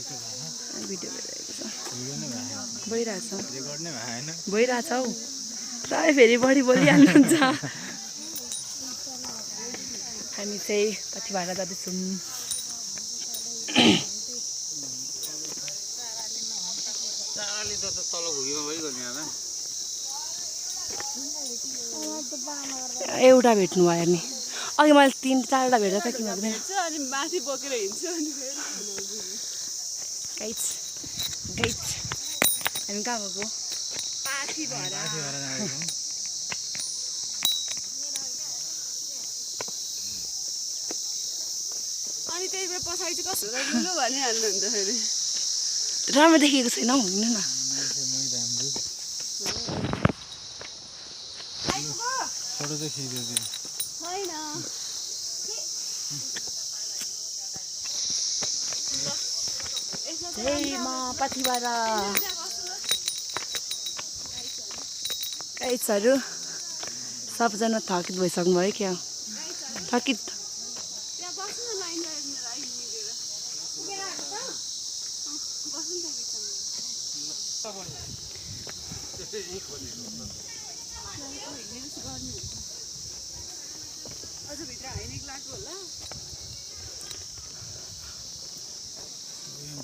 video भइरहेको छ भइरहेछ हौ तपाईँ फेरि बढी बोलिहाल्नुहुन्छ हामी चाहिँ पछिबाट जाँदैछौँ एउटा भेट्नु भयो नि अघि मैले 3-4वटा भेटेर त किन अनि माथि बोकेर हिँड्छु अनि गाइस हामी कहाँ गएको पाथी भएर अनि त्यही भएर पछाडि चाहिँ कस्तो लु भनिहाल्नुहुन्छ फेरि राम्रो देखेको छैन हौ हिँड्नु न फोटो चाहिँ खिचिदियो छैन म पछिबाट गाइसहरू सबजना थकित भइसक्नु भयो क्या थकित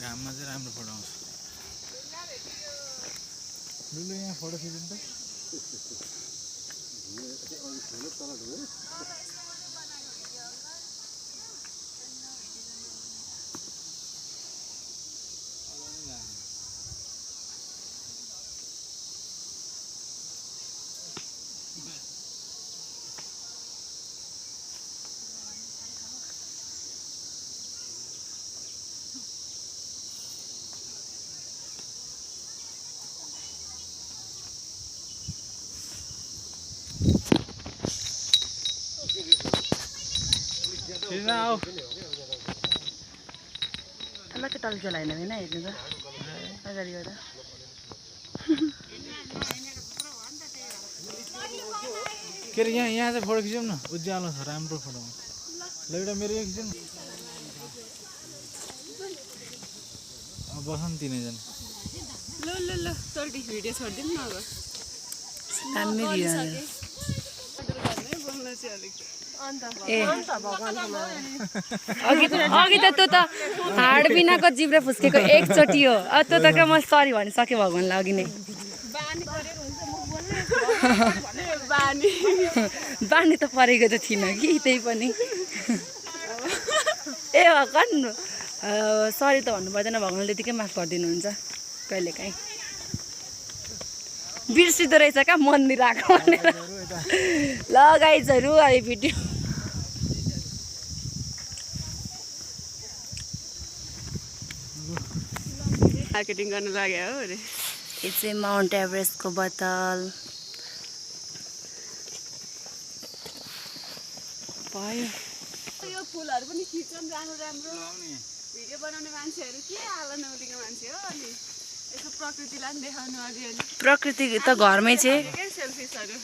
घाममा चाहिँ राम्रो फोटो आउँछ लुलु यहाँ फोटो खिचिन्छ अलग्गै तल चलाएन होइन हेर्नु त अगाडिबाट के अरे यहाँ चाहिँ फोटो खिचौँ न उज्यालो छ राम्रो फोटो आउँछ ल एउटा मेरो यो खिचौँ न अब बस न तिनैजना ल तोर्टी भिडियो छोडिदिउँ न अब दामी भिडियो अघि त त्यो त हाड बिनाको जिब्रो फुस्केको एकचोटि हो त्यो त क्या म सरी भनिसकेँ भगवान्लाई अघि नै बानी त परेको त थिइनँ कि त्यही पनि ए भगवान् सरी त भन्नु पर्दैन भगवान्ले त्यतिकै माफ गरिदिनुहुन्छ कहिलेकाहीँ बिर्सिँदो रहेछ क्या मन्दिर आएको भनेर ल गाइजहरू अहिले भिडियो मार्केटिङ गर्न लाग्यो हो अरे यो चाहिँ माउन्ट एभरेस्टको बोतल भयो यो फुलहरू पनि खिच्छन् राम्रो राम्रो भिडियो बनाउने मान्छेहरू के आला नौलीको मान्छे हो अनि यसो प्रकृतिलाई पनि देखाउनु अलिअलि प्रकृति त घरमै चाहिँ सेल्फिसहरू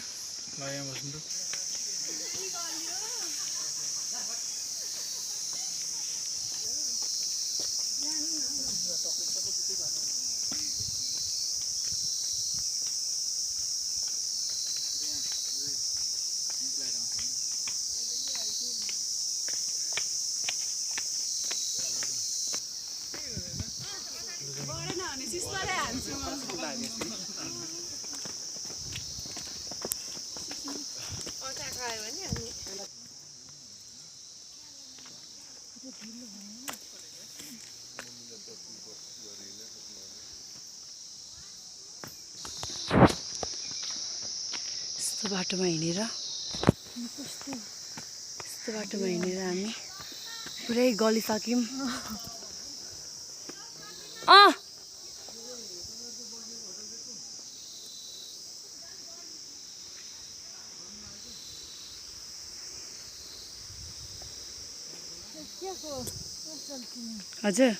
यस्तो बाटोमा हिँडेर हामी पुरै गलिसक्यौँ हजुर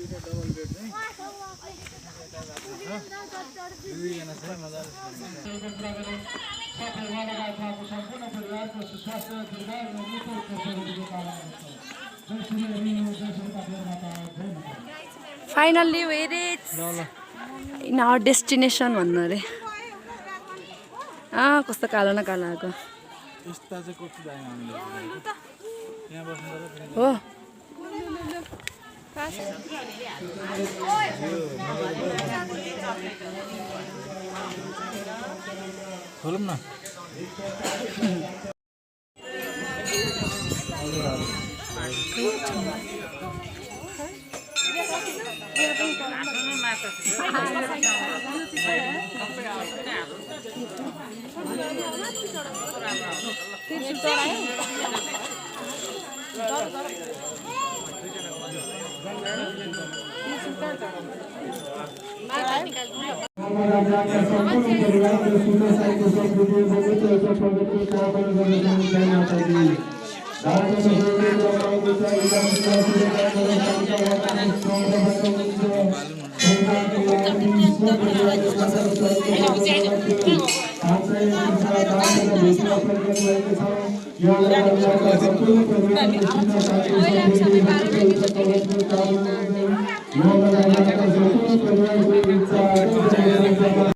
डबल बेड चाहिँ finally we reach in our destination भन्नु अरे कस्तो कालो न कालो आएको यस्ता चाहिँ कति दाइ हामीले यहाँ बस्नु पर्यो हो खोलौँ न